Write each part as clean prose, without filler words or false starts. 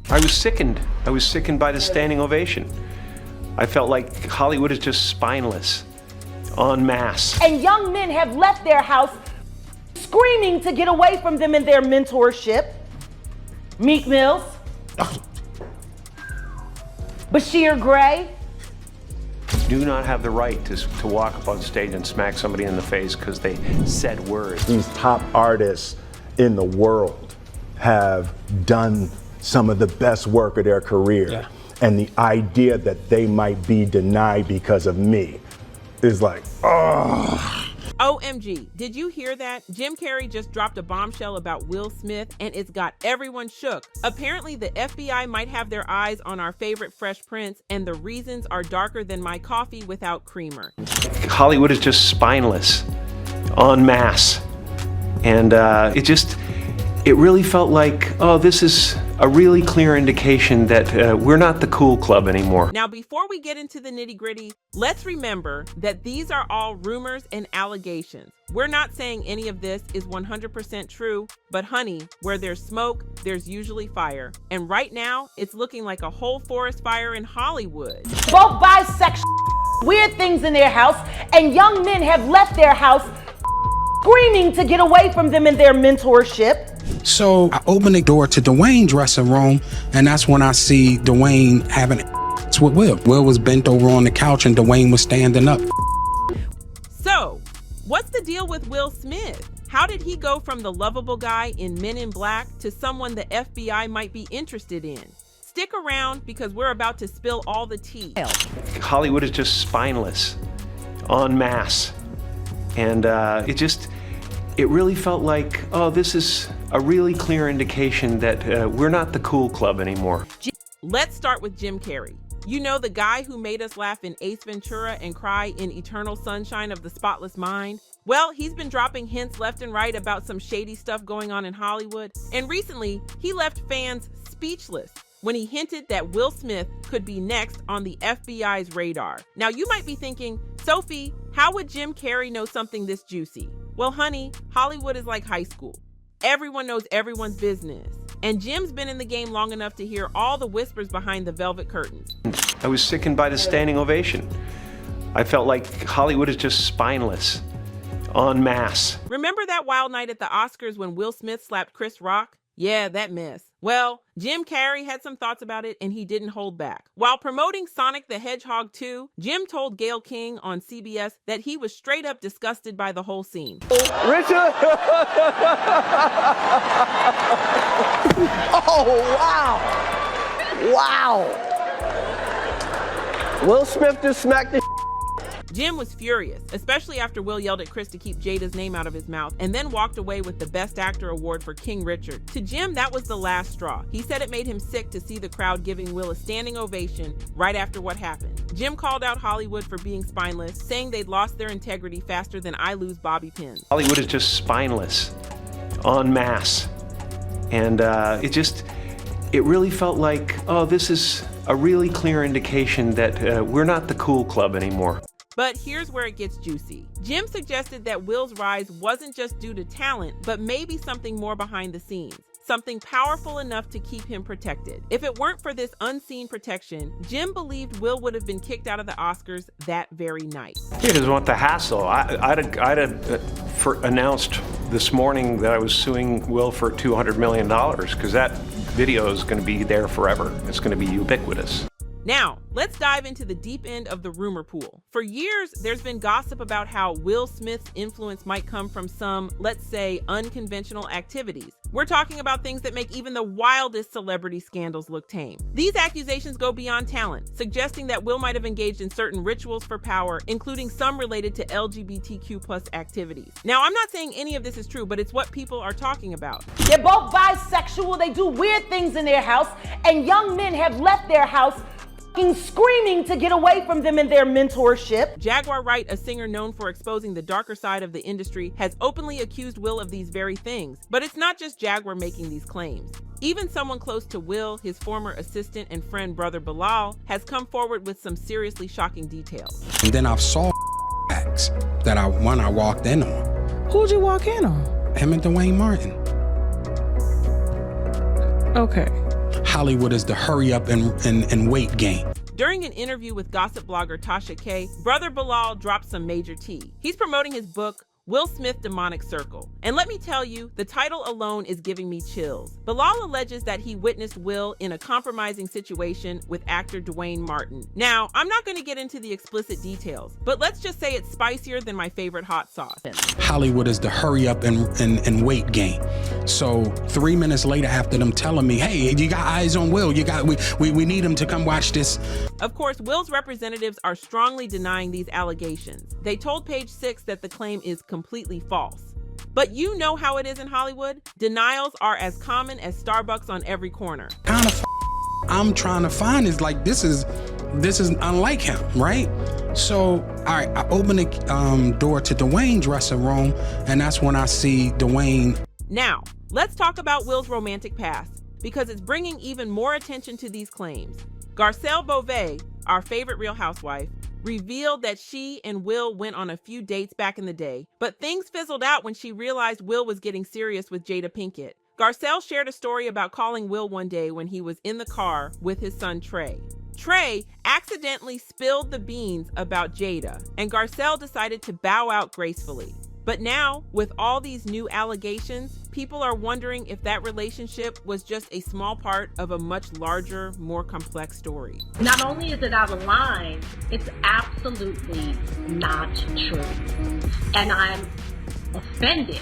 I was sickened. I was sickened by the standing ovation. I felt like Hollywood is just spineless, en masse. And young men have left their house screaming to get away from them in their mentorship. Meek Mills, Bashir Gray. Do not have the right to walk up on stage and smack somebody in the face because they said words. These top artists in the world have done some of the best work of their career. Yeah. And the idea that they might be denied because of me is like, oh. OMG, did you hear that? Jim Carrey just dropped a bombshell about Will Smith and it's got everyone shook. Apparently the FBI might have their eyes on our favorite Fresh Prince and the reasons are darker than my coffee without creamer. Hollywood is just spineless, en masse. And it really felt like, oh, this is a really clear indication that we're not the cool club anymore. Now, before we get into the nitty-gritty, let's remember that these are all rumors and allegations. We're not saying any of this is 100% true, but honey, where there's smoke, there's usually fire. And right now, it's looking like a whole forest fire in Hollywood. Both bisexual, weird things in their house, and young men have left their house screaming to get away from them in their mentorship. So I open the door to Dwayne's dressing room, and that's when I see Dwayne having with Will. Will was bent over on the couch and Dwayne was standing up. So, what's the deal with Will Smith? How did he go from the lovable guy in Men in Black to someone the FBI might be interested in? Stick around because we're about to spill all the tea. Hollywood is just spineless, en masse. And it really felt like, oh, this is a really clear indication that we're not the cool club anymore. Let's start with Jim Carrey. You know, the guy who made us laugh in Ace Ventura and cry in Eternal Sunshine of the Spotless Mind? Well, he's been dropping hints left and right about some shady stuff going on in Hollywood. And recently, he left fans speechless when he hinted that Will Smith could be next on the FBI's radar. Now, you might be thinking, Sophie, how would Jim Carrey know something this juicy? Well, honey, Hollywood is like high school. Everyone knows everyone's business. And Jim's been in the game long enough to hear all the whispers behind the velvet curtains. I was sickened by the standing ovation. I felt like Hollywood is just spineless, en masse. Remember that wild night at the Oscars when Will Smith slapped Chris Rock? Yeah, that mess. Well, Jim Carrey had some thoughts about it and he didn't hold back. While promoting Sonic the Hedgehog 2, Jim told Gayle King on CBS that he was straight up disgusted by the whole scene. Richard! Oh, wow! Wow! Will Smith just smacked the Jim was furious, especially after Will yelled at Chris to keep Jada's name out of his mouth and then walked away with the Best Actor award for King Richard. To Jim, that was the last straw. He said it made him sick to see the crowd giving Will a standing ovation right after what happened. Jim called out Hollywood for being spineless, saying they'd lost their integrity faster than I lose bobby pins. Hollywood is just spineless, en masse. And it really felt like, oh, this is a really clear indication that we're not the cool club anymore. But here's where it gets juicy. Jim suggested that Will's rise wasn't just due to talent, but maybe something more behind the scenes. Something powerful enough to keep him protected. If it weren't for this unseen protection, Jim believed Will would have been kicked out of the Oscars that very night. He doesn't want the hassle. I'd announced this morning that I was suing Will for $200 million because that video is going to be there forever. It's going to be ubiquitous. Now, let's dive into the deep end of the rumor pool. For years, there's been gossip about how Will Smith's influence might come from some, let's say, unconventional activities. We're talking about things that make even the wildest celebrity scandals look tame. These accusations go beyond talent, suggesting that Will might have engaged in certain rituals for power, including some related to LGBTQ+ activities. Now, I'm not saying any of this is true, but it's what people are talking about. They're both bisexual, they do weird things in their house, and young men have left their house screaming to get away from them in their mentorship. Jaguar Wright, a singer known for exposing the darker side of the industry, has openly accused Will of these very things. But it's not just Jaguar making these claims. Even someone close to Will, his former assistant and friend brother Bilal, has come forward with some seriously shocking details. And then I saw acts that I walked in on. Who'd you walk in on? Him and Dwayne Martin. Okay. Hollywood is the hurry up and wait game. During an interview with gossip blogger Tasha K, brother Bilal dropped some major tea. He's promoting his book, Will Smith Demonic Circle. And let me tell you, the title alone is giving me chills. Bilal alleges that he witnessed Will in a compromising situation with actor Dwayne Martin. Now, I'm not going to get into the explicit details, but let's just say it's spicier than my favorite hot sauce. Hollywood is the hurry up and wait game. So 3 minutes later, after them telling me, hey, you got eyes on Will, we need him to come watch this. Of course, Will's representatives are strongly denying these allegations. They told Page Six that the claim is completely false. But you know how it is in Hollywood. Denials are as common as Starbucks on every corner. Kind of I'm trying to find is like, this is unlike him, right? So, all right, I open the door to Dwayne's dressing room, and that's when I see Dwayne. Now, let's talk about Will's romantic past, because it's bringing even more attention to these claims. Garcelle Beauvais, our favorite Real Housewife, revealed that she and Will went on a few dates back in the day, but things fizzled out when she realized Will was getting serious with Jada Pinkett. Garcelle shared a story about calling Will one day when he was in the car with his son Trey. Trey accidentally spilled the beans about Jada, and Garcelle decided to bow out gracefully. But now, with all these new allegations, people are wondering if that relationship was just a small part of a much larger, more complex story. Not only is it out of line, it's absolutely not true. And I'm offended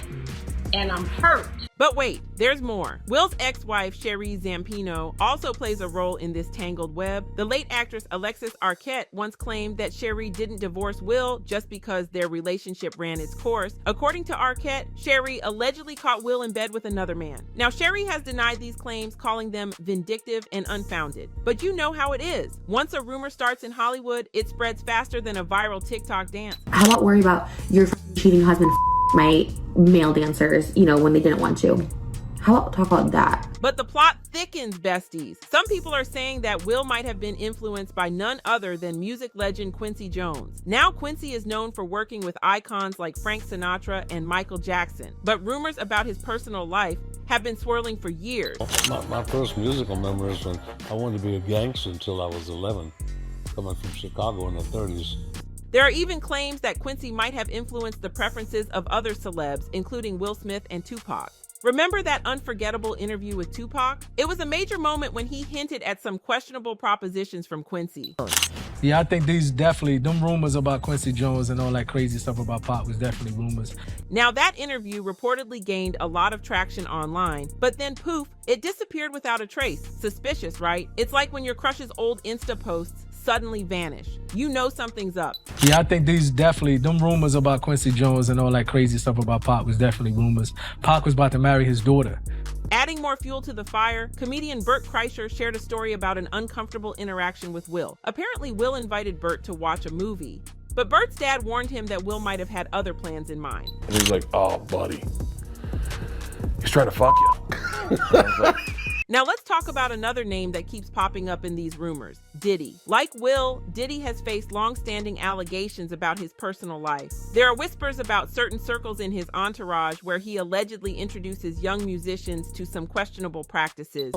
and I'm hurt. But wait, there's more. Will's ex-wife, Cherie Zampino, also plays a role in this tangled web. The late actress Alexis Arquette once claimed that Cherie didn't divorce Will just because their relationship ran its course. According to Arquette, Cherie allegedly caught Will in bed with another man. Now, Cherie has denied these claims, calling them vindictive and unfounded. But you know how it is. Once a rumor starts in Hollywood, it spreads faster than a viral TikTok dance. How about worry about your cheating husband my male dancers, when they didn't want to? How about talk about that? But the plot thickens, besties. Some people are saying that Will might have been influenced by none other than music legend Quincy Jones. Now Quincy is known for working with icons like Frank Sinatra and Michael Jackson. But rumors about his personal life have been swirling for years. My first musical memory is when I wanted to be a gangster until I was 11, coming from Chicago in the 30s. There are even claims that Quincy might have influenced the preferences of other celebs, including Will Smith and Tupac. Remember that unforgettable interview with Tupac? It was a major moment when he hinted at some questionable propositions from Quincy. Yeah, I think them rumors about Quincy Jones and all that crazy stuff about Pop was definitely rumors. Now that interview reportedly gained a lot of traction online, but then poof, it disappeared without a trace. Suspicious, right? It's like when your crush's old Insta posts suddenly vanish. You know something's up. Yeah, I think them rumors about Quincy Jones and all that crazy stuff about Pop was definitely rumors. Pac was about to marry his daughter. Adding more fuel to the fire, comedian Bert Kreischer shared a story about an uncomfortable interaction with Will. Apparently, Will invited Bert to watch a movie, but Bert's dad warned him that Will might have had other plans in mind. And he's like, oh, buddy, he's trying to fuck you. Now let's talk about another name that keeps popping up in these rumors, Diddy. Like Will, Diddy has faced long-standing allegations about his personal life. There are whispers about certain circles in his entourage where he allegedly introduces young musicians to some questionable practices.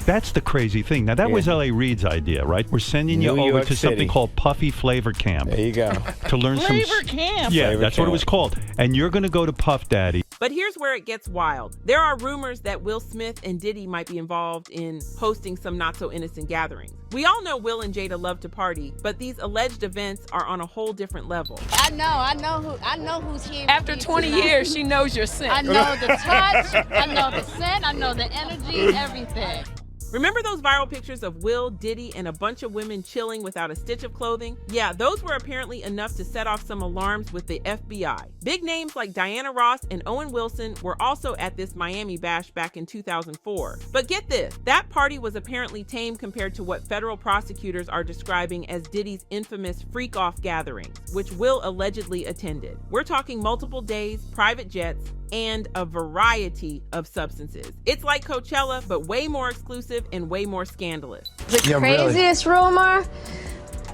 That's the crazy thing. Now that was L.A. Reid's idea, right? We're sending you over to something called Puffy Flavor Camp. There you go. To learn Flavor Camp. Yeah, Flavor that's Camp. what it was called. And you're going to go to Puff Daddy. But here's where it gets wild. There are rumors that Will Smith and Diddy might be involved in hosting some not-so-innocent gatherings. We all know Will and Jada love to party, but these alleged events are on a whole different level. I know who's here. After 20 years, she knows your scent. I know the touch, I know the scent, I know the energy, everything. Remember those viral pictures of Will, Diddy, and a bunch of women chilling without a stitch of clothing? Yeah, those were apparently enough to set off some alarms with the FBI. Big names like Diana Ross and Owen Wilson were also at this Miami bash back in 2004. But get this, that party was apparently tame compared to what federal prosecutors are describing as Diddy's infamous freak-off gatherings, which Will allegedly attended. We're talking multiple days, private jets, and a variety of substances. It's like Coachella, but way more exclusive and way more scandalous. The craziest rumor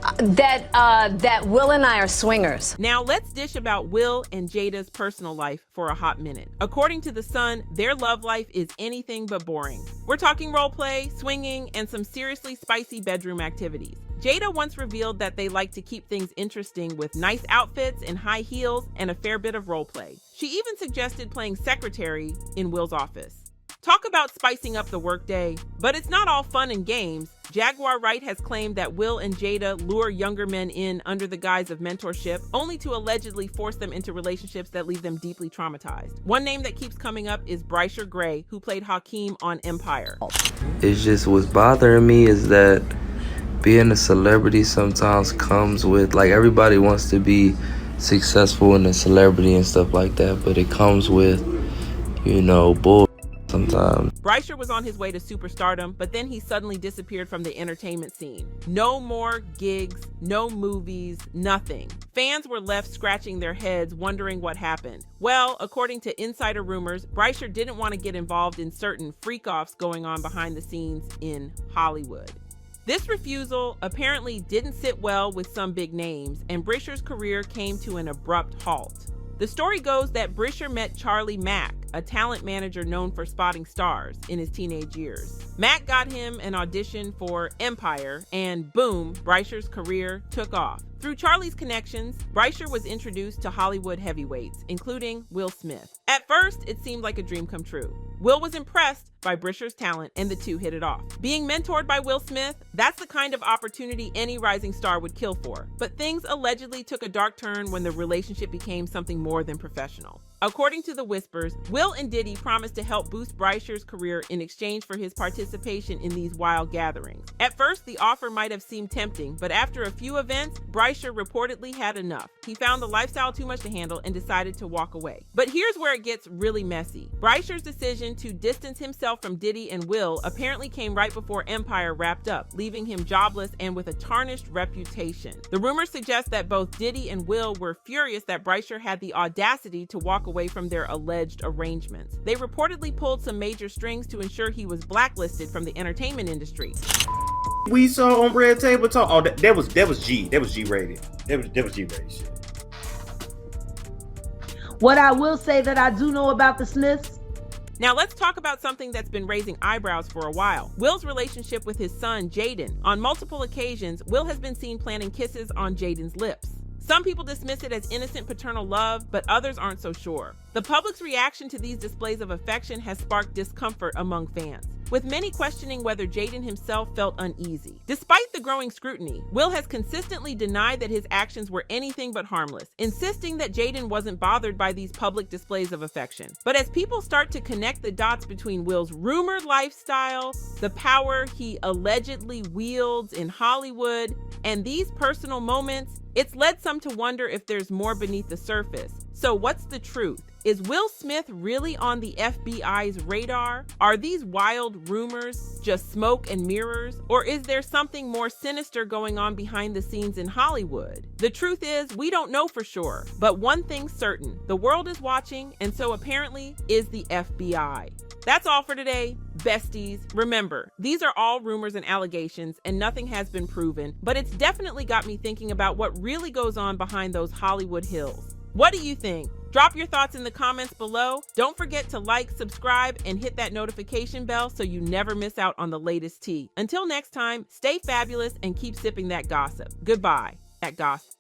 that Will and I are swingers. Now let's dish about Will and Jada's personal life for a hot minute. According to The Sun, their love life is anything but boring. We're talking role play, swinging, and some seriously spicy bedroom activities. Jada once revealed that they like to keep things interesting with nice outfits and high heels and a fair bit of role play. She even suggested playing secretary in Will's office. Talk about spicing up the workday. But it's not all fun and games. Jaguar Wright has claimed that Will and Jada lure younger men in under the guise of mentorship, only to allegedly force them into relationships that leave them deeply traumatized. One name that keeps coming up is Brycer Gray, who played Hakeem on Empire. It's just what's bothering me is that being a celebrity sometimes comes with, like, everybody wants to be successful in a celebrity and stuff like that, but it comes with, bull sometimes. Brycer was on his way to superstardom, but then he suddenly disappeared from the entertainment scene. No more gigs, no movies, nothing. Fans were left scratching their heads wondering what happened. Well, according to insider rumors, Brycer didn't want to get involved in certain freak-offs going on behind the scenes in Hollywood. This refusal apparently didn't sit well with some big names, and Brycer's career came to an abrupt halt. The story goes that Brycer met Charlie Mack, a talent manager known for spotting stars, in his teenage years. Mack got him an audition for Empire, and boom, Brycer's career took off. Through Charlie's connections, Brycer was introduced to Hollywood heavyweights, including Will Smith. At first, it seemed like a dream come true. Will was impressed by Brycer's talent, and the two hit it off. Being mentored by Will Smith, that's the kind of opportunity any rising star would kill for. But things allegedly took a dark turn when the relationship became something more than professional. According to the whispers, Will and Diddy promised to help boost Brycer's career in exchange for his participation in these wild gatherings. At first, the offer might have seemed tempting, but after a few events, Brycer reportedly had enough. He found the lifestyle too much to handle and decided to walk away. But here's where it gets really messy. Brycer's decision to distance himself from Diddy and Will apparently came right before Empire wrapped up, leaving him jobless and with a tarnished reputation. The rumors suggest that both Diddy and Will were furious that Brycer had the audacity to walk away from their alleged arrangements. They reportedly pulled some major strings to ensure he was blacklisted from the entertainment industry. We saw on Red Table Talk. Oh, that was G. That was G rated. That was G rated shit. What I will say that I do know about the Smiths. Now let's talk about something that's been raising eyebrows for a while. Will's relationship with his son, Jaden. On multiple occasions, Will has been seen planting kisses on Jaden's lips. Some people dismiss it as innocent paternal love, but others aren't so sure. The public's reaction to these displays of affection has sparked discomfort among fans, with many questioning whether Jaden himself felt uneasy. Despite the growing scrutiny, Will has consistently denied that his actions were anything but harmless, insisting that Jaden wasn't bothered by these public displays of affection. But as people start to connect the dots between Will's rumored lifestyle, the power he allegedly wields in Hollywood, and these personal moments, it's led some to wonder if there's more beneath the surface. So what's the truth? Is Will Smith really on the FBI's radar? Are these wild rumors just smoke and mirrors? Or is there something more sinister going on behind the scenes in Hollywood? The truth is, we don't know for sure. But one thing's certain, the world is watching, and so apparently is the FBI. That's all for today, besties. Remember, these are all rumors and allegations, and nothing has been proven, but it's definitely got me thinking about what really goes on behind those Hollywood hills. What do you think? Drop your thoughts in the comments below. Don't forget to like, subscribe, and hit that notification bell so you never miss out on the latest tea. Until next time, stay fabulous and keep sipping that gossip. Goodbye. That gossip.